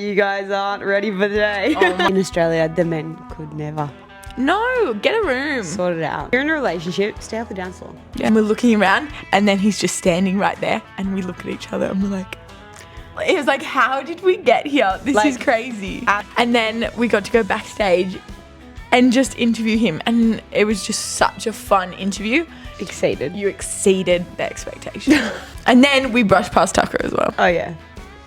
You guys aren't ready for today. In Australia, the men could never. No, get a room. Sort it out. You're in a relationship, stay off the dance floor. Yeah. And we're looking around and then he's just standing right there and we look at each other and we're like, it was like, how did we get here? This is crazy. And then we got to go backstage and just interview him. And it was just such a fun interview. Exceeded. You exceeded the expectation. And then we brushed past Tucker as well. Oh yeah.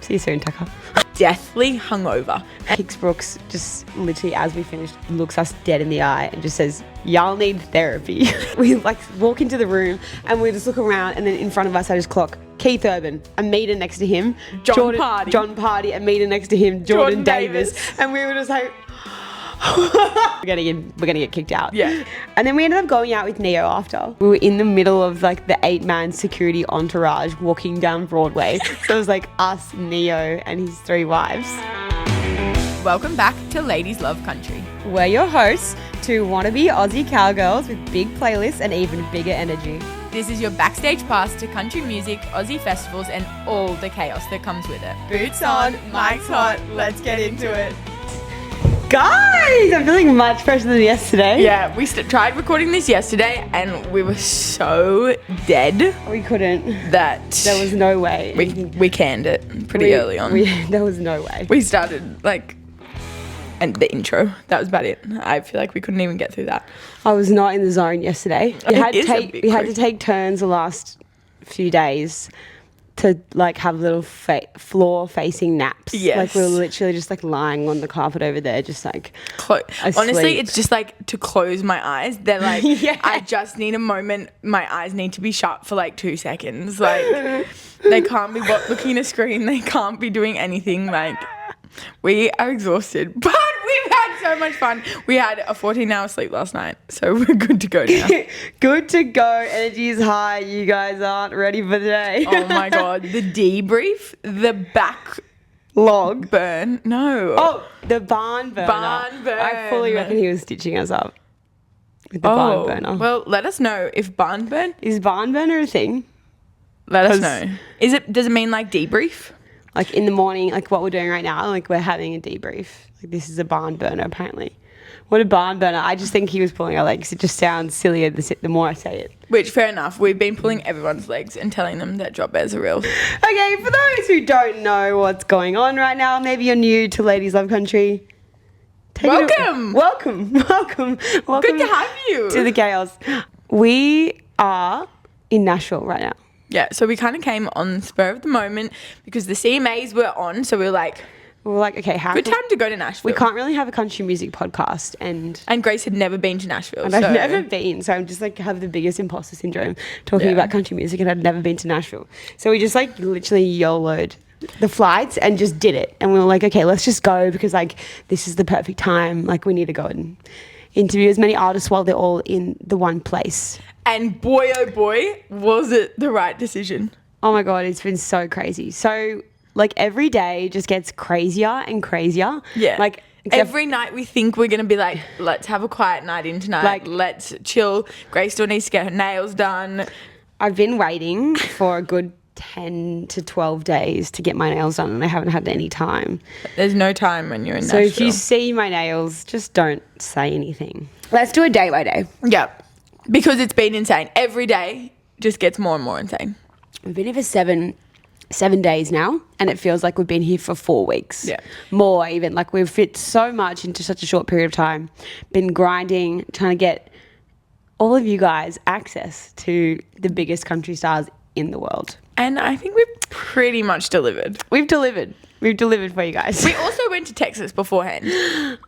See you soon, Tucker. Deathly hungover. Hicks Brooks just literally, as we finished, looks us dead in the eye and just says, y'all need therapy. We like walk into the room and we just look around, and then in front of us I just clock Keith Urban, a meter next to him, John Party, a meter next to him, Jordan Davis. And we were just like, we're gonna get kicked out. Yeah. And then we ended up going out with Neo after. We were in the middle of like the 8-man security entourage walking down Broadway. So it was like us, Neo, and his 3 wives. Welcome back to Ladies Love Country. We're your hosts, 2 wannabe Aussie cowgirls with big playlists and even bigger energy. This is your backstage pass to country music, Aussie festivals, and all the chaos that comes with it. Boots on, mic's hot, let's get into it. Guys, I'm feeling much fresher than yesterday. Yeah, we tried recording this yesterday and we were so dead. We couldn't. That there was no way. We canned it pretty early on. There was no way. We started and the intro, that was about it. I feel like we couldn't even get through that. I was not in the zone yesterday. We had to take turns the last few days to like have little floor facing naps. Yes. Like we were literally just like lying on the carpet over there, just like honestly, it's just like to close my eyes. They're like, yeah. I just need a moment. My eyes need to be shut for like 2 seconds. Like they can't be looking at a screen. They can't be doing anything. Like we are exhausted, but we've had so much fun. We had a 14-hour sleep last night, so we're good to go now. Good to go. Energy is high. You guys aren't ready for today. Oh my God. The debrief, the backlog burn. No. Oh, the barnburner. I fully reckon he was stitching us up with the barnburner. Well, let us know if barnburn. Is barnburner a thing? Let us know. Does it mean like debrief? Like in the morning, like what we're doing right now, like we're having a debrief. Like this is a barn burner, apparently. What a barn burner. I just think he was pulling our legs. It just sounds sillier the more I say it. Which, fair enough. We've been pulling everyone's legs and telling them that drop bears are real. Okay, for those who don't know what's going on right now, maybe you're new to Ladies Love Country. Welcome. Welcome. Good to have you. To the chaos. We are in Nashville right now. Yeah, so we kind of came on the spur of the moment because the CMAs were on, so we were like, okay, good time to go to Nashville. We can't really have a country music podcast, and Grace had never been to Nashville. And I've never been, so I'm just like have the biggest imposter syndrome talking about country music, and I'd never been to Nashville. So we just like literally YOLO'd the flights and just did it, and we were like, okay, let's just go because like this is the perfect time. Like we need to go and interview as many artists while they're all in the one place. And boy, oh boy, was it the right decision. Oh my God, it's been so crazy. So like every day just gets crazier and crazier. Yeah. Like every night we think we're going to be like, let's have a quiet night in tonight. Like let's chill. Grace still needs to get her nails done. I've been waiting for a good 10 to 12 days to get my nails done and I haven't had any time. There's no time when you're in Nashville. So if you see my nails, just don't say anything. Let's do a day by day. Yep. Because it's been insane. Every day just gets more and more insane. We've been here for seven days now, and it feels like we've been here for 4 weeks. Yeah. More even. Like we've fit so much into such a short period of time. Been grinding, trying to get all of you guys access to the biggest country stars in the world. And I think we've pretty much delivered. We've delivered for you guys. We also went to Texas beforehand.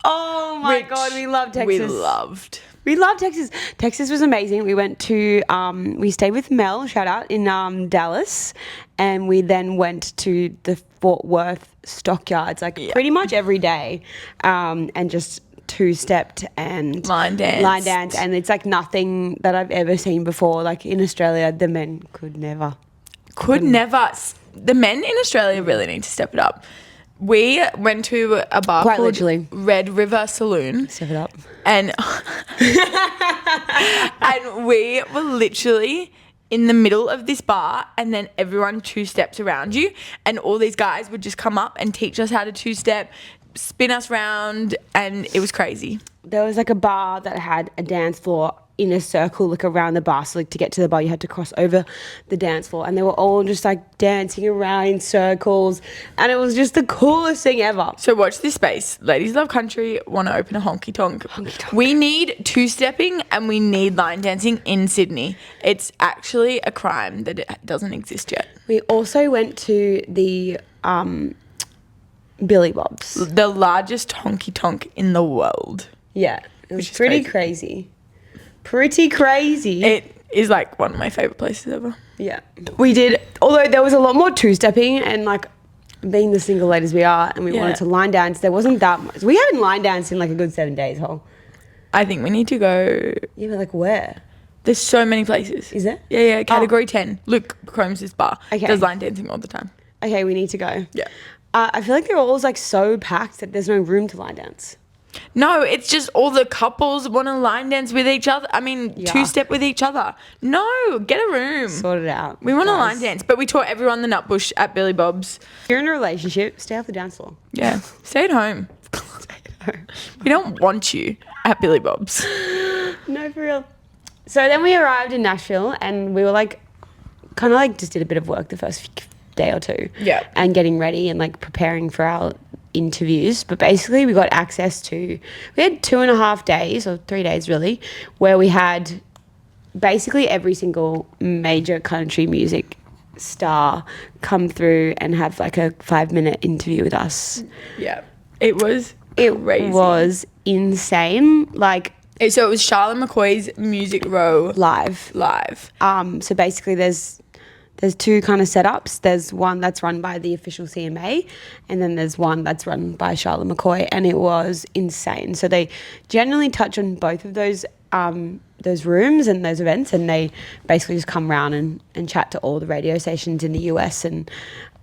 Oh my God, we love Texas. We love Texas. Texas was amazing. We went to, we stayed with Mel, shout out, in Dallas. And we then went to the Fort Worth stockyards, pretty much every day. And just two-stepped and line dance. And it's like nothing that I've ever seen before. Like in Australia, the men could never. The men in Australia really need to step it up. We went to a bar called literally Red River Saloon. Step it up. And and we were literally in the middle of this bar, and then everyone 2 steps around you, and all these guys would just come up and teach us how to 2-step, spin us round, and it was crazy. There was like a bar that had a dance floor in a circle, like around the bar. So like to get to the bar, you had to cross over the dance floor, and they were all just like dancing around in circles, and it was just the coolest thing ever. So watch this space. Ladies Love Country want to open a honky tonk. We need 2-stepping and we need line dancing in Sydney. It's actually a crime that it doesn't exist yet. We also went to the Billy Bob's, the largest honky tonk in the world. Yeah, it was pretty crazy. Pretty crazy. It is like one of my favorite places ever. Yeah, we did. Although there was a lot more 2-stepping, and like being the single ladies we are, and we wanted to line dance, there wasn't that much. We haven't line danced in like a good 7 days, Hole. I think we need to go. Yeah, but like where? There's so many places. Is there? Yeah. Category 10. Luke Combs' bar. Okay. Does line dancing all the time. Okay, we need to go. Yeah. I feel like they're all like so packed that there's no room to line dance. No, it's just all the couples want to line dance with each other. I mean, 2-step with each other. No, get a room. Sort it out. We want to line dance, but we taught everyone the nutbush at Billy Bob's. If you're in a relationship, stay off the dance floor. Yeah, stay at home. We don't want you at Billy Bob's. No, for real. So then we arrived in Nashville, and we were like, kind of like just did a bit of work the first day or two. Yeah. And getting ready and like preparing for our interviews. But basically we got access to, we had 2.5 days or 3 days really, where we had basically every single major country music star come through and have like a 5-minute interview with us. Yeah. It was crazy. It was insane. Like, so it was Charlotte McCoy's Music Row live. So basically there's 2 kind of setups. There's one that's run by the official CMA, and then there's one that's run by Charlotte McCoy, and it was insane. So they generally touch on both of those rooms and those events, and they basically just come around and chat to all the radio stations in the US. And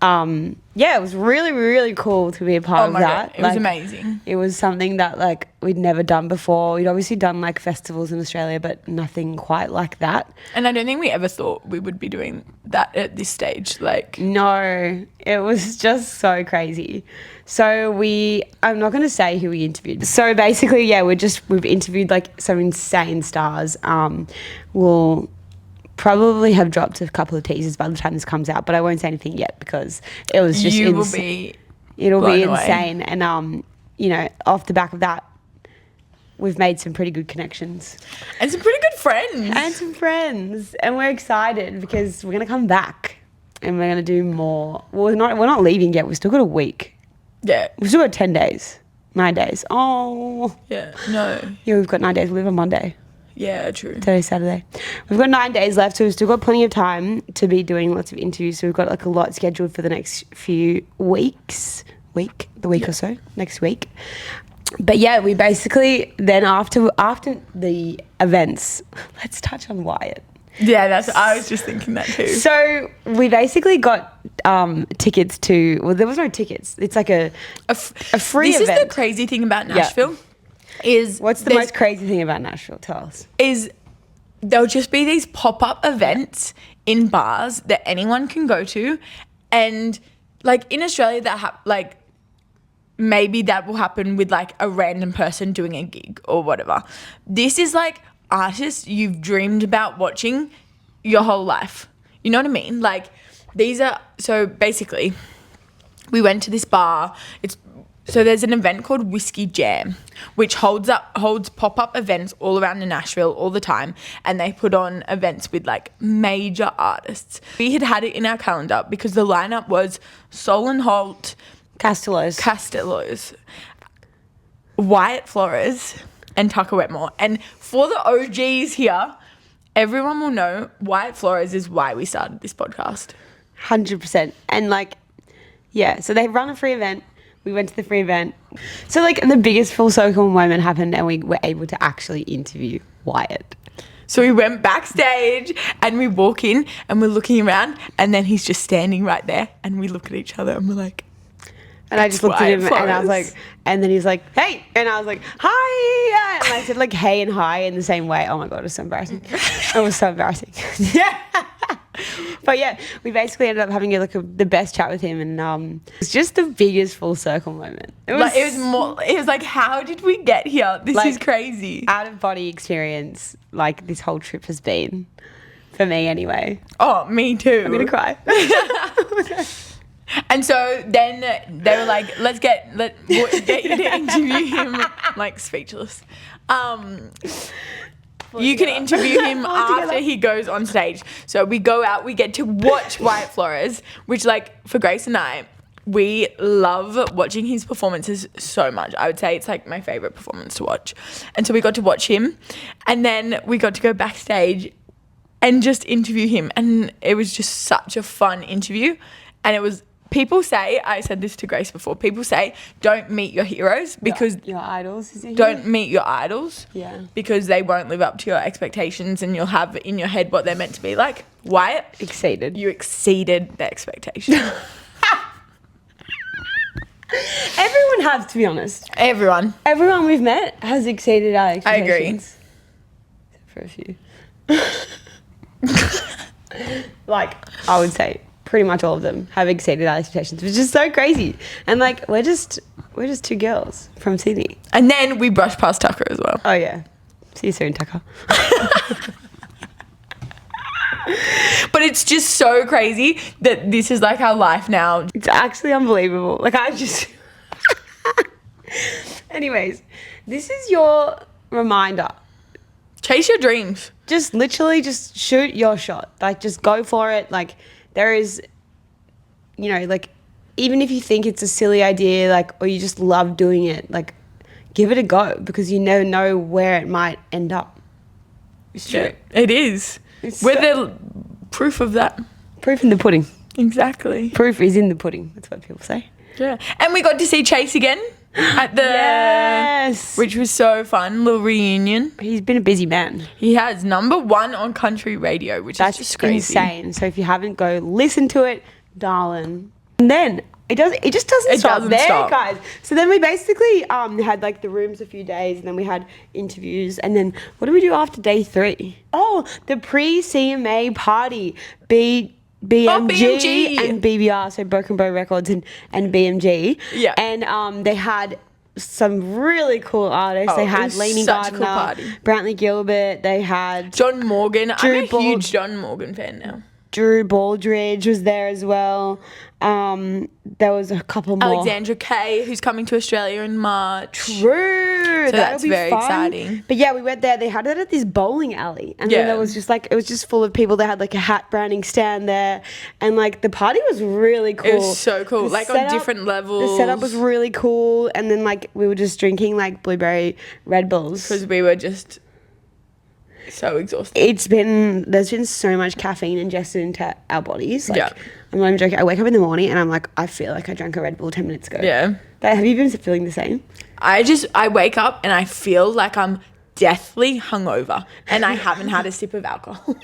it was really, really cool to be a part of that. God, it was amazing. It was something that like we'd never done before. We'd obviously done like festivals in Australia, but nothing quite like that. And I don't think we ever thought we would be doing that at this stage. Like, no, it was just so crazy. So I'm not going to say who we interviewed. So basically, we've interviewed like some insane stars. We'll probably have dropped a couple of teasers by the time this comes out, but I won't say anything yet because it was just it'll be insane. And off the back of that, we've made some pretty good connections and some pretty good friends, and we're excited because we're going to come back and we're going to do more. Well, we're not leaving yet. We've still got a week. Yeah, we've still got 10 days, 9 days. Oh yeah, no, yeah, we've got 9 days. We leave on Monday. Yeah, true. Today's Saturday. We've got 9 days left, so we've still got plenty of time to be doing lots of interviews. So we've got like a lot scheduled for the next few weeks. Or so, next week. But yeah, we basically then after the events, let's touch on Wyatt. Yeah, I was just thinking that too. So we basically got tickets to, well, there was no tickets. It's like a free event. This is the crazy thing about Nashville. Yeah. What's the most crazy thing about Nashville? Tell us. Is there'll just be these pop-up events in bars that anyone can go to, and like in Australia that maybe that will happen with like a random person doing a gig or whatever. This is like artists you've dreamed about watching your whole life. You know what I mean? Like so basically we went to this bar. So there's an event called Whiskey Jam, which holds pop-up events all around in Nashville all the time, and they put on events with like major artists. We had it in our calendar because the lineup was Solon Holt, Castellos, Wyatt Flores, and Tucker Wetmore. And for the OGs here, everyone will know Wyatt Flores is why we started this podcast. 100%. And so they run a free event. We went to the free event. So like the biggest full circle moment happened, and we were able to actually interview Wyatt. So we went backstage and we walk in and we're looking around, and then he's just standing right there, and we look at each other and we're like, and I just looked at him and I was like, and then he's like, hey, and I was like, hi, and I said like hey and hi in the same way. Oh my God, it was so embarrassing. It was so embarrassing. Yeah. But yeah, we basically ended up having the best chat with him, and it's just the biggest full circle moment. It was like, how did we get here? This is crazy. Out of body experience, like this whole trip has been, for me anyway. Oh, me too. I'm gonna cry. And so then they were like, get you to interview him. Like, speechless. You can interview him after he goes on stage. So we go out, we get to watch Wyatt Flores, which, like, for Grace and I, we love watching his performances so much. I would say it's like my favorite performance to watch. And so we got to watch him, and then we got to go backstage and just interview him. And it was just such a fun interview. And it was, people say, I said this to Grace before, people say don't meet your heroes because your idols, is it? Don't meet your idols. Yeah. Because they won't live up to your expectations, and you'll have in your head what they're meant to be like. Wyatt, you exceeded the expectation. Everyone has, to be honest. Everyone we've met has exceeded our expectations. I agree. Except for a few. Like, I would say pretty much all of them have exceeded our expectations, which is so crazy. And like, we're just two girls from Sydney. And then we brushed past Tucker as well. Oh yeah. See you soon, Tucker. But it's just so crazy that this is like our life now. It's actually unbelievable. Like, I just... Anyways, this is your reminder. Chase your dreams. Just literally just shoot your shot. Like, just go for it. Like, there is, like, even if you think it's a silly idea, like, or you just love doing it, like, give it a go, because you never know where it might end up. It's true. It is. We're the proof of that. Proof in the pudding. Exactly. Proof is in the pudding. That's what people say. Yeah. And we got to see Chase again at the... Yes. Which was so fun. Little reunion. He's been a busy man. He has. #1 on country radio, which is just crazy. Insane. So if you haven't, go listen to it, darling. And then... It just doesn't stop there, guys. So then we basically had like the rooms a few days, and then we had interviews, and then what did we do after day 3? Oh, the pre-CMA party. BMG and BBR, so Broken Bow Records and BMG. Yeah. And they had some really cool artists. They had Lainey Gardner, Brantley Gilbert. They had John Morgan. I'm a huge John Morgan fan now. Drew Baldridge was there as well. There was a couple more. Alexandra Kay, who's coming to Australia in March. True. So that's very exciting. But yeah, we went there. They had it at this bowling alley. And then there was just like, it was just full of people. They had like a hat branding stand there. And like the party was really cool. It was so cool. Like on different levels. The setup was really cool. And then like we were just drinking like blueberry Red Bulls. Because we were just... so exhausted. There's been so much caffeine ingested into our bodies. Like, I'm not even joking. I wake up in the morning and I'm like, I feel like I drank a Red Bull 10 minutes ago. Yeah. But have you been feeling the same? I wake up and I feel like I'm deathly hungover and I haven't had a sip of alcohol.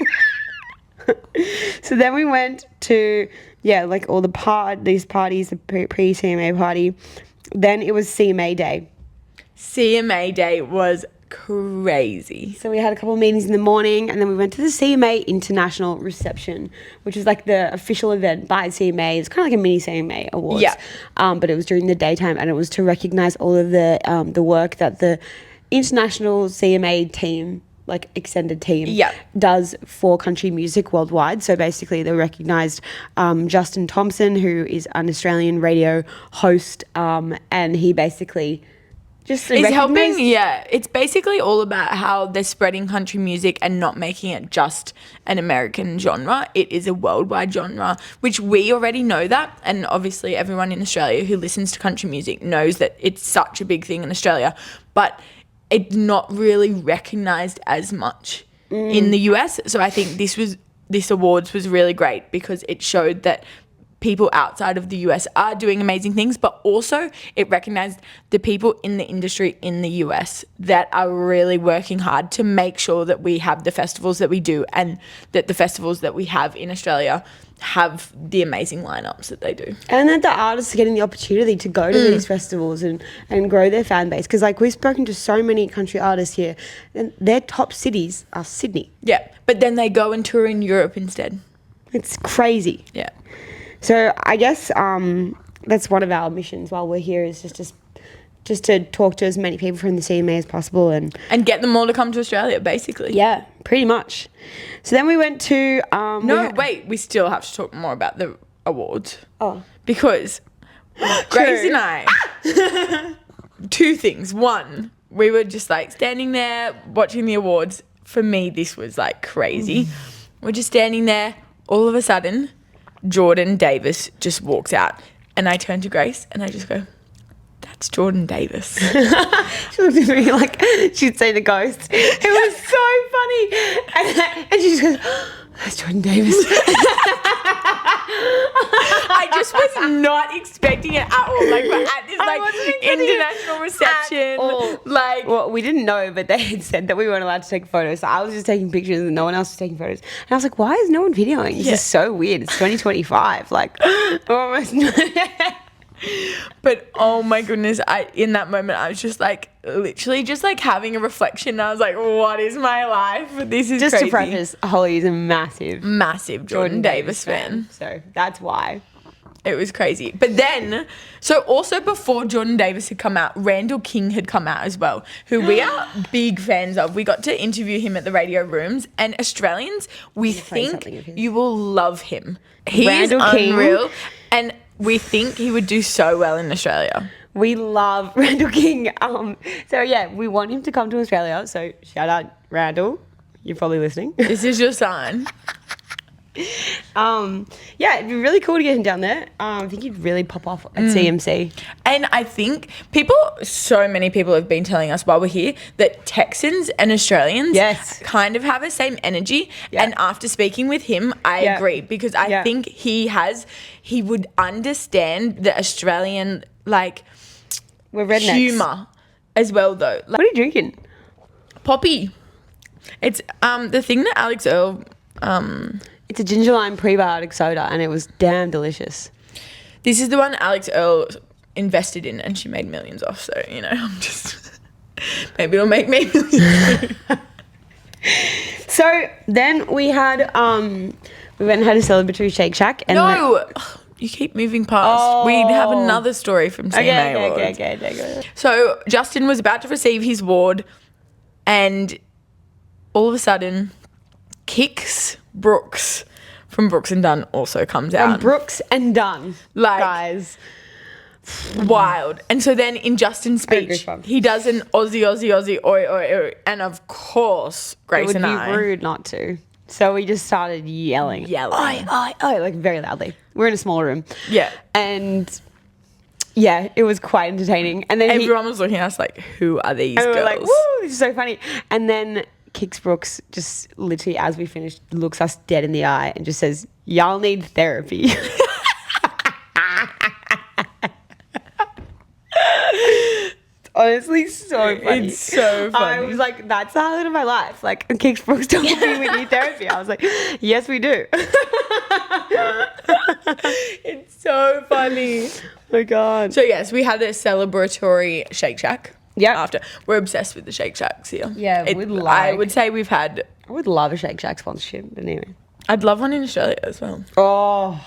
So then we went to, like all these parties, the pre-CMA party. Then it was CMA day. CMA day was crazy. So we had a couple of meetings in the morning, and then we went to the CMA International Reception, which was like the official event by CMA. It's kind of like a mini CMA Awards. Yeah. But it was during the daytime, and it was to recognise all of the work that the international CMA team, like extended team, does for country music worldwide. So basically they recognised Justin Thompson, who is an Australian radio host, and he basically... It's helping, It's basically all about how they're spreading country music and not making it just an American genre. It is a worldwide genre, which we already know that. And obviously everyone in Australia who listens to country music knows that it's such a big thing in Australia. But it's not really recognised as much in the US. So I think this awards was really great because it showed that people outside of the US are doing amazing things, but also it recognized the people in the industry in the US that are really working hard to make sure that we have the festivals that we do, and that the festivals that we have in Australia have the amazing lineups that they do. And that the artists are getting the opportunity to go to these festivals and grow their fan base. Because like we've spoken to so many country artists here, and their top cities are Sydney. Yeah, but then they go and tour in Europe instead. It's crazy. Yeah. So I guess that's one of our missions while we're here is just to talk to as many people from the CMA as possible and get them all to come to Australia, basically. yeah, pretty much. So then we went to we still have to talk more about the awards. Oh, Because Grace and I, two things. One, we were just like standing there watching the awards. For me, this was like crazy. We're just standing there. All of a sudden, Jordan Davis just walks out. And I turn to Grace and I just go, that's Jordan Davis. she looked at me like she'd seen a ghost. It was so funny. And she just goes, that's Jordan Davis. I just was not expecting it at all. Like, we're at this international reception. Like, well, we didn't know, but they had said that we weren't allowed to take photos. So I was just taking pictures and no one else was taking photos. And I was like, why is no one videoing? This is so weird. It's 2025. Like, almost. But oh my goodness, in that moment I was just like literally just like having a reflection. I was like, what is my life? This is just crazy. To preface, Holly is a massive Jordan Davis fan. So that's why. It was crazy. But then, so also before Jordan Davis had come out, Randall King had come out as well, who we are big fans of. We got to interview him at the Radio Rooms, and Australians, we think you will love him. He is unreal, and we think he would do so well in Australia. We love Randall King. So yeah, we want him to come to Australia. So shout out Randall. You're probably listening. This is your sign. Yeah, it'd be really cool to get him down there. I think he'd really pop off at CMC. And I think so many people have been telling us while we're here that Texans and Australians kind of have the same energy. Yeah. And after speaking with him, I agree, because I think he would understand the Australian, like, we're rednecks. Humour as well, though. Like, what are you drinking? Poppy. It's the thing that Alex Earl... It's a ginger lime prebiotic soda, and it was damn delicious. This is the one Alex Earl invested in, and she made millions off. So, you know, I'm just... maybe it'll make me millions. So then we had... we went and had a celebratory Shake Shack. And you keep moving past. We have another story from CMA Awards. Okay. So Justin was about to receive his award, and all of a sudden, Kix Brooks from Brooks and Dunn also comes out. From Brooks and Dunn, like, guys. Wild. And so then in Justin's speech, he does an Aussie, oi, oi, oi. And of course, Grace and I. It would be rude not to. So we just started yelling. Oi, like very loudly. We're in a small room. Yeah. And yeah, it was quite entertaining. And then everyone was looking at us like, who are these girls? We were like, woo, this is so funny. And then Kix Brooks just literally, as we finished, looks us dead in the eye and just says, y'all need therapy. Honestly, so funny. It's so funny. I was like, that's the highlight of my life. Like, Kix Brooks told me we need therapy. I was like, yes, we do. It's so funny. Oh my God. So yes, we had a celebratory Shake Shack. Yeah. After, we're obsessed with the Shake Shacks here. Yeah, I would say we've had... I would love a Shake Shack sponsorship, but anyway. I'd love one in Australia as well. Oh,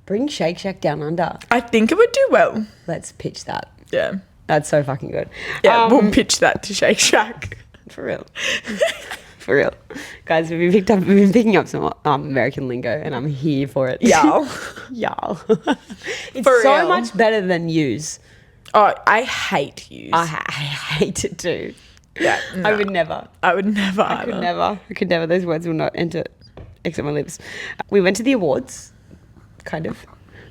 bring Shake Shack down under. I think it would do well. Let's pitch that. Yeah. That's so fucking good. Yeah, we'll pitch that to Shake Shack. For real. For real. Guys, we've been picking up some American lingo, and I'm here for it. Y'all. Y'all. It's for so real. much better than use. Oh, I hate use. I hate it too. Yeah. No. I would never. I would never. I could never. Those words will not exit my lips. We went to the awards, kind of.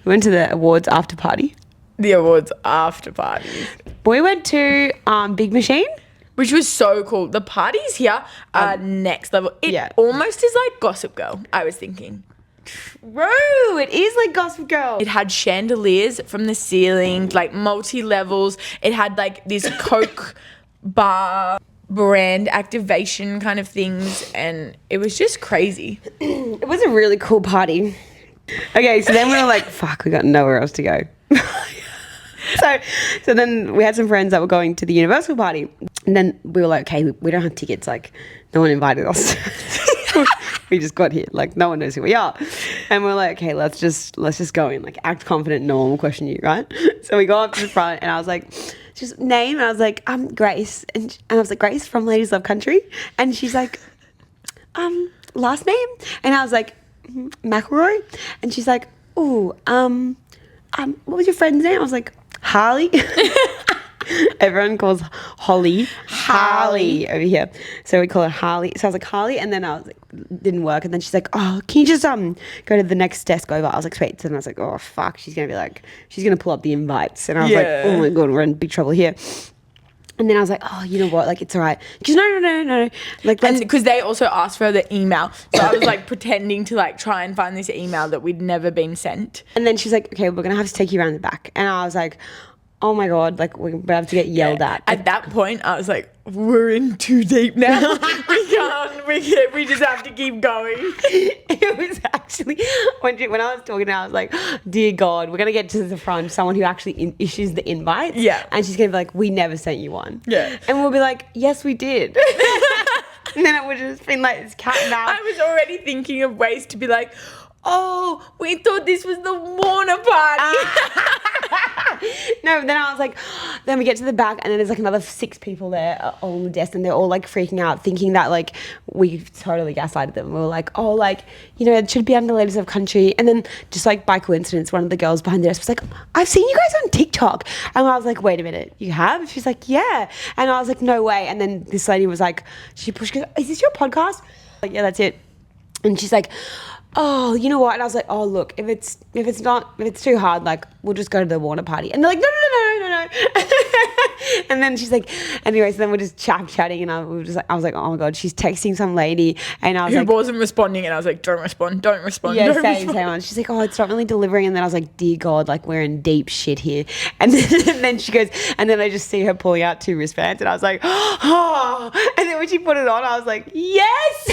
We went to the awards after party. The awards after party. We went to Big Machine. Which was so cool. The parties here are next level. It almost is like Gossip Girl, I was thinking. True, it is like Gossip Girl. It had chandeliers from the ceiling, like multi-levels. It had like this Coke bar brand activation kind of things, and it was just crazy. It was a really cool party. Okay, so then we were like, fuck, we got nowhere else to go. So then we had some friends that were going to the Universal party, and then we were like, okay, we don't have tickets, like no one invited us. We just got here, like no one knows who we are. And we're like, okay, let's just go in, like act confident, no one will question you, right? So we go up to the front and I was like, just name, and I was like, Grace. And I was like, Grace from Ladies Love Country. And she's like, last name? And I was like, McElroy. And she's like, ooh, what was your friend's name? I was like, Harley. Everyone calls Holly Harley over here, so we call her Harley. So I was like Harley, and then I was like, didn't work, and then she's like, oh, can you just go to the next desk over? I was like, sweet. So then I was like, oh fuck, she's gonna pull up the invites, and I was like, oh my god, we're in big trouble here. And then I was like, oh, you know what? Like, it's all right. Because no. Like, because they also asked for the email. So I was like pretending to like try and find this email that we'd never been sent. And then she's like, okay, we're going to have to take you around the back. And I was like, oh my God, like we're about to get yelled at. At that point, I was like, we're in too deep now. We just have to keep going. It was actually, when I was talking to her, I was like, dear God, we're going to get to the front, someone who actually issues the invites. Yeah. And she's going to be like, we never sent you one. Yeah. And we'll be like, yes, we did. And then it would just been like this cat and mouse. I was already thinking of ways to be like, oh, we thought this was the Warner party. No, then I was like, then we get to the back and then there's like another 6 people there all on the desk and they're all like freaking out, thinking that like we totally gaslighted them. We were like, oh, like, you know, it should be under Ladies of Country. And then just like by coincidence, one of the girls behind the desk was like, I've seen you guys on TikTok. And I was like, wait a minute, you have? She's like, yeah. And I was like, no way. And then this lady was like, she pushed, goes, is this your podcast? Like, yeah, that's it. And she's like, oh, you know what? And I was like, oh, look, if it's too hard, like, we'll just go to the Warner party. And they're like, no. And then she's like, anyway, so then we're just chatting, and I was like, oh my God, she's texting some lady, and I was like, who wasn't responding, and I was like, don't respond. Yeah, same one. She's like, oh, it's not really delivering, and then I was like, dear God, like we're in deep shit here. And then she goes, and then I just see her pulling out 2 wristbands, and I was like, oh. And then when she put it on, I was like, yes.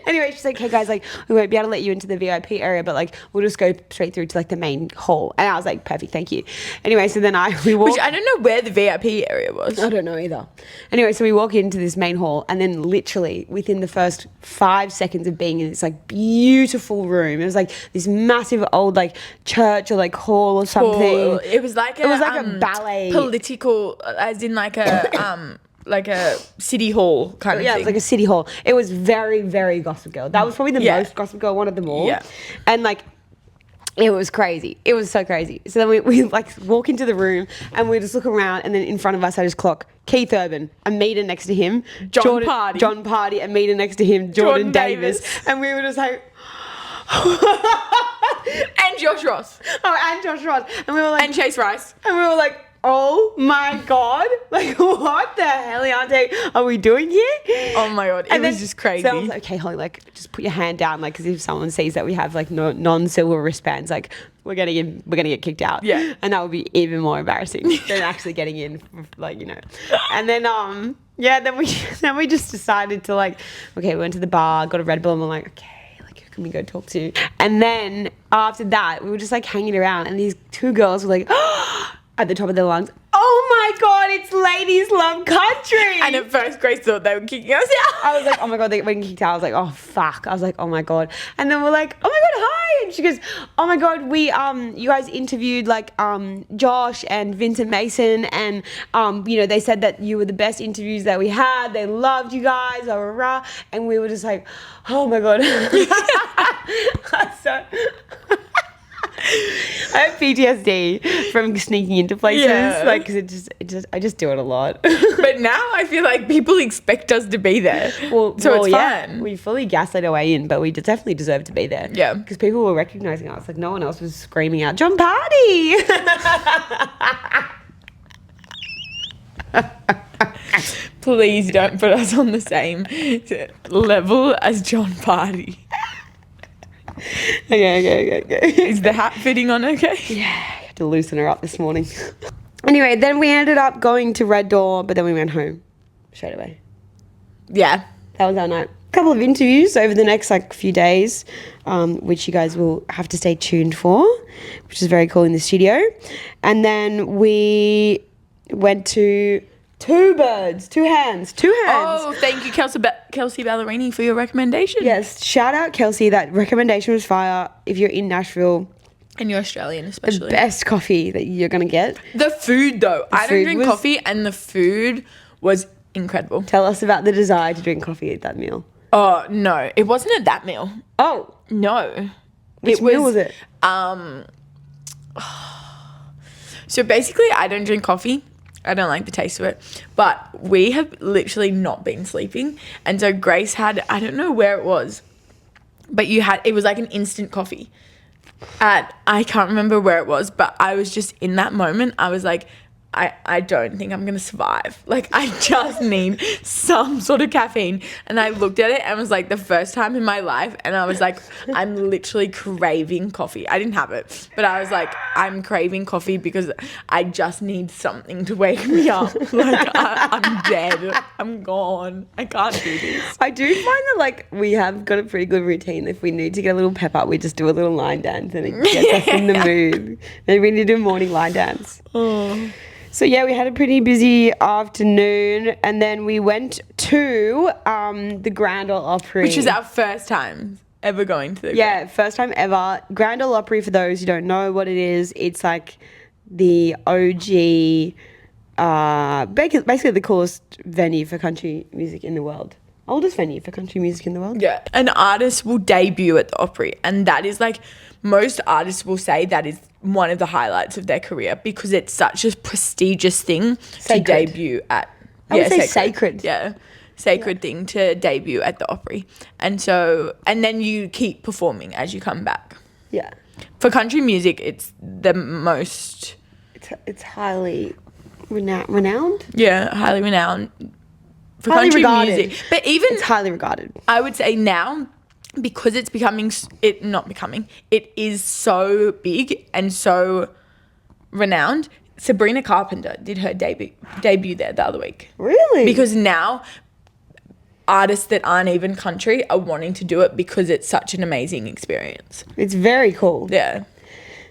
Anyway, she's like, hey guys, like we won't be able to let you into the VIP area, but like we'll just go straight through to like the main hall. And I was like, perfect, thank you. Anyway, so then we walk. Which I don't know where the VIP area was. I don't know either. Anyway, so we walk into this main hall, and then literally within the first 5 seconds of being in this like beautiful room, it was like this massive old like church or like hall or something. It was like a ballet, political, as in like a like a city hall kind of thing. Yeah, it was like a city hall. It was very, very Gossip Girl. That was probably the most Gossip Girl one of them all. Yeah. And like, it was crazy. It was so crazy. So then we like walk into the room and we just look around, and then in front of us I just clock Keith Urban, a meter next to him. John Party, a meter next to him. Jordan Davis. And we were just like... and Josh Ross. Oh, and Josh Ross. And we were like... And Chase Rice. And we were like, oh my God, like what the hell are we doing here? Oh my God, it was just crazy. So I was like, okay, Holly, like just put your hand down, like, because if someone sees that we have like non-silver wristbands, like we're gonna get kicked out. Yeah. And that would be even more embarrassing than actually getting in, like, you know. And then then we just decided to like, okay, we went to the bar, got a Red Bull, and we're like, okay, like who can we go talk to? And then after that, we were just like hanging around, and these 2 girls were like, at the top of their lungs, oh my God, it's Ladies Love Country. And at first, Grace thought they were kicking us out. I was like, oh my God, they're getting kicked out. I was like, oh fuck. I was like, oh my God. And then we're like, oh my God, hi. And she goes, oh my God, we you guys interviewed like Josh and Vincent Mason, and you know, they said that you were the best interviews that we had. They loved you guys, rah, rah, rah. And we were just like, oh my God. So I have PTSD from sneaking into places, like, because I just do it a lot. But now I feel like people expect us to be there, it's fun. We fully gaslit our way in, but we definitely deserve to be there. Yeah, because people were recognizing us, like no one else was screaming out, "John Party!" Please don't put us on the same level as John Party. Okay. Is the hat fitting on okay? Yeah, I had to loosen her up this morning. Anyway, then we ended up going to Red Door, but then we went home straight away. Yeah. That was our night. A couple of interviews over the next like few days, which you guys will have to stay tuned for, which is very cool in the studio. And then we went to 2 birds, 2 hands, 2 hands. Oh, thank you, Kelsey Ballerini, for your recommendation. Yes, shout out Kelsey. That recommendation was fire. If you're in Nashville, And you're Australian, the especially. best coffee that you're gonna get. The food, though. I don't food drink was- coffee, and the food was incredible. Tell us about the desire to drink coffee at that meal. Oh, no. It wasn't at that meal. Oh, No. which meal was it? So basically, I don't drink coffee. I don't like the taste of it. But we have literally not been sleeping. And so Grace had, I don't know where it was, but it was like an instant coffee. I can't remember where it was, but I was just in that moment, I was like, I don't think I'm going to survive. Like, I just need some sort of caffeine. And I looked at it and was like, the first time in my life. And I was like, I'm literally craving coffee. I didn't have it, but I was like, I'm craving coffee because I just need something to wake me up. Like, I'm dead. I'm gone. I can't do this. I do find that like we have got a pretty good routine. If we need to get a little pep up, we just do a little line dance and it gets us in the mood. Maybe we need to do a morning line dance. Oh. So yeah, we had a pretty busy afternoon, and then we went to the Grand Ole Opry, Which is our first time ever going to the first time ever. Grand Ole Opry, for those who don't know what it is, it's like the OG, basically the coolest venue for country music in the world. Oldest venue for country music in the world. Yeah. An artist will debut at the Opry, and that is like, most artists will say that is one of the highlights of their career because it's such a prestigious thing to debut at. I would say sacred. Yeah. Sacred thing to debut at the Opry. And so, and then you keep performing as you come back. Yeah. For country music, it's the most... It's highly renowned? Yeah, highly renowned. For Highly country regarded. music. But even... It's highly regarded. I would say now, because it is so big and so renowned. Sabrina Carpenter did her debut there the other week. Really? Because now artists that aren't even country are wanting to do it because it's such an amazing experience. It's very cool. Yeah.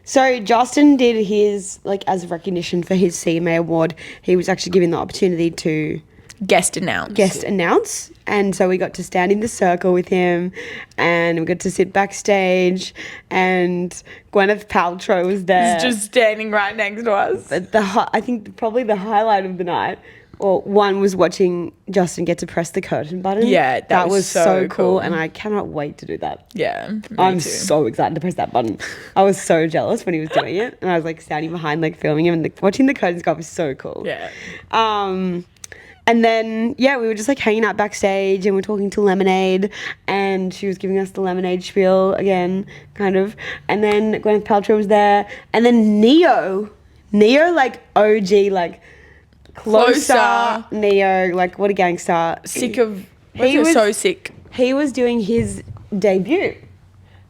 So Justin did his, like, as a recognition for his CMA award, he was actually given the opportunity to Guest announce. And so we got to stand in the circle with him and we got to sit backstage and Gwyneth Paltrow was there. Just standing right next to us. But I think probably the highlight of the night, or one, was watching Justin get to press the curtain button. Yeah, that was so cool. And I cannot wait to do that. Yeah, me I'm too. so excited to press that button. I was so jealous when he was doing it. And I was like standing behind, like filming him and watching the curtains go up was so cool. Yeah. And then, we were just like hanging out backstage and we're talking to Lemonade and she was giving us the Lemonade spiel again, kind of. And then Gwyneth Paltrow was there. And then Neo, like OG, like closer. Neo, like what a gangster. He was so sick. He was doing his debut.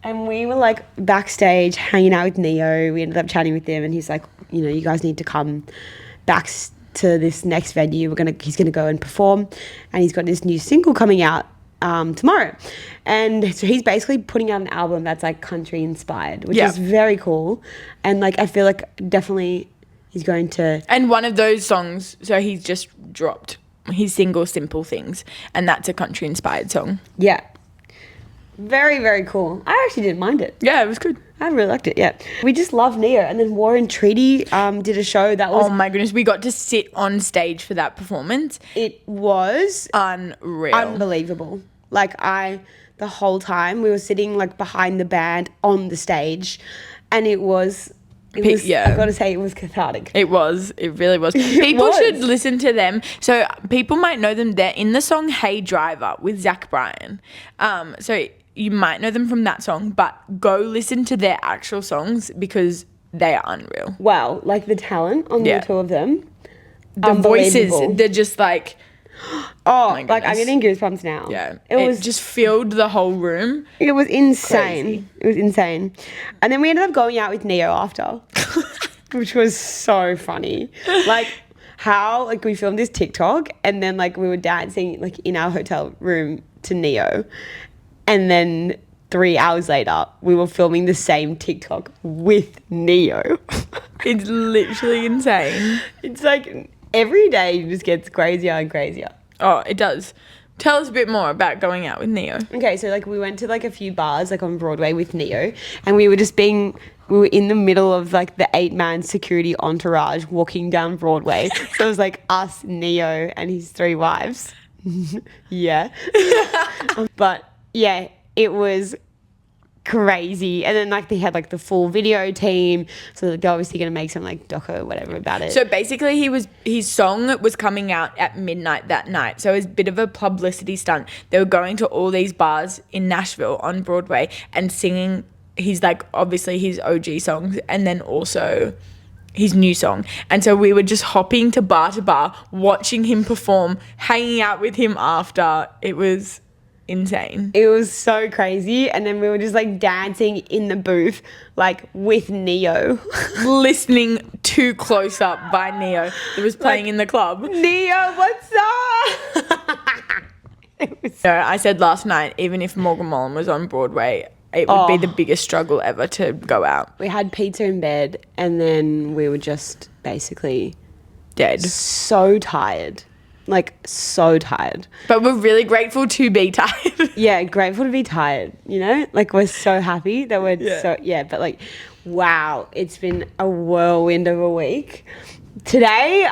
And we were like backstage hanging out with Neo. We ended up chatting with him and he's like, you guys need to come back to this next venue. He's gonna go and perform, and he's got this new single coming out tomorrow, and so he's basically putting out an album that's like country inspired, which is very cool. And like I feel like definitely he's going to. And one of those songs, so he's just dropped his single Simple Things, and that's a country inspired song. Yeah, very, very cool. I actually didn't mind it. Yeah, it was good. I really liked it, yeah. We just love Neo. And then Warren Treaty did a show that was... Oh my goodness, we got to sit on stage for that performance. It was... unreal. Unbelievable. Like the whole time, we were sitting like behind the band on the stage and it was... I gotta say, it was cathartic. It really was. People should listen to them. So people might know them. They're in the song Hey Driver with Zach Bryan. So you might know them from that song, but go listen to their actual songs because they are unreal. Wow, like the talent on the two of them. The voices, they're just like... Oh, like I'm getting goosebumps now. Yeah. It just filled the whole room. It was insane. Crazy. It was insane. And then we ended up going out with Neo after, which was so funny. Like how, like we filmed this TikTok and then like we were dancing like in our hotel room to Neo. And then 3 hours later, we were filming the same TikTok with Neo. It's literally insane. It's like every day just gets crazier and crazier. Oh, it does. Tell us a bit more about going out with Neo. Okay, so like we went to like a few bars like on Broadway with Neo, and we were in the middle of like the 8-man security entourage walking down Broadway. So it was like us, Neo, and his 3 wives. Yeah. But yeah, it was crazy. And then like they had like the full video team, so they're obviously gonna make some like doco or whatever about it. So basically his song was coming out at midnight that night, so it was a bit of a publicity stunt. They were going to all these bars in Nashville on Broadway and singing his like obviously his OG songs and then also his new song. And so we were just hopping to bar watching him perform, hanging out with him after. It was insane. It was so crazy. And then we were just like dancing in the booth like with Neo. Listening to Close Up by Neo that was playing in the club. Neo, what's up? So I said last night, even if Morgan Wallen was on Broadway, it would be the biggest struggle ever to go out. We had pizza in bed and then we were just basically Dead. so tired. Like so tired. But we're really grateful to be tired. Yeah, grateful to be tired, you know? Like we're so happy that we're but like wow, it's been a whirlwind of a week. Today,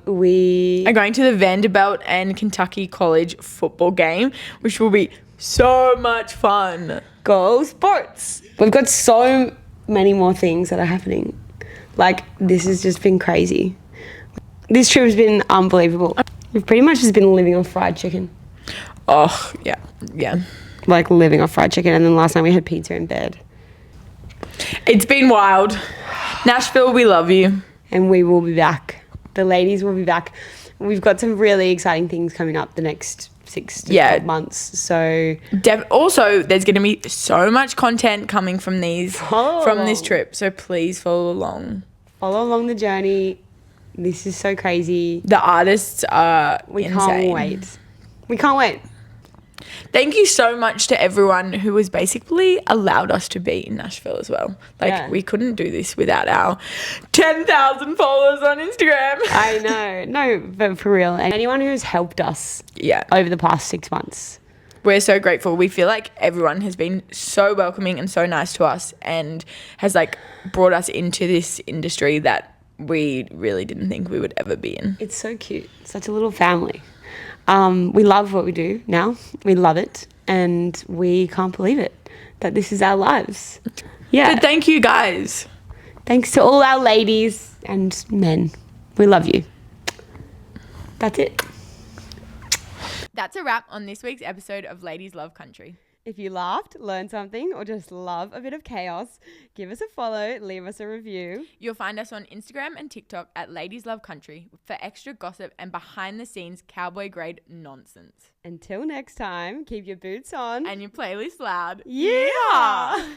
we are going to the Vanderbilt and Kentucky College football game, which will be so much fun. Go sports. We've got so many more things that are happening. Like this has just been crazy. This trip has been unbelievable. We've pretty much just been living off fried chicken. Oh, yeah. Yeah. Like living off fried chicken. And then last night we had pizza in bed. It's been wild. Nashville, we love you. And we will be back. The ladies will be back. We've got some really exciting things coming up the next 6 to 12 months. So also, there's going to be so much content coming from this trip. So please follow along. Follow along the journey. This is so crazy. The artists are insane. We can't wait. Thank you so much to everyone who has basically allowed us to be in Nashville as well. Like, we couldn't do this without our 10,000 followers on Instagram. I know. No, but for real. And anyone who's helped us over the past 6 months. We're so grateful. We feel like everyone has been so welcoming and so nice to us and has, like, brought us into this industry that we really didn't think we would ever be in. It's so cute. Such a little family. We love what we do now. We love it. And we can't believe it that this is our lives. Yeah. But thank you guys. Thanks to all our ladies and men. We love you. That's it. That's a wrap on this week's episode of Ladies Love Country. If you laughed, learned something, or just love a bit of chaos, give us a follow, leave us a review. You'll find us on Instagram and TikTok at Ladies Love Country for extra gossip and behind-the-scenes cowboy-grade nonsense. Until next time, keep your boots on. And your playlist loud. Yeah!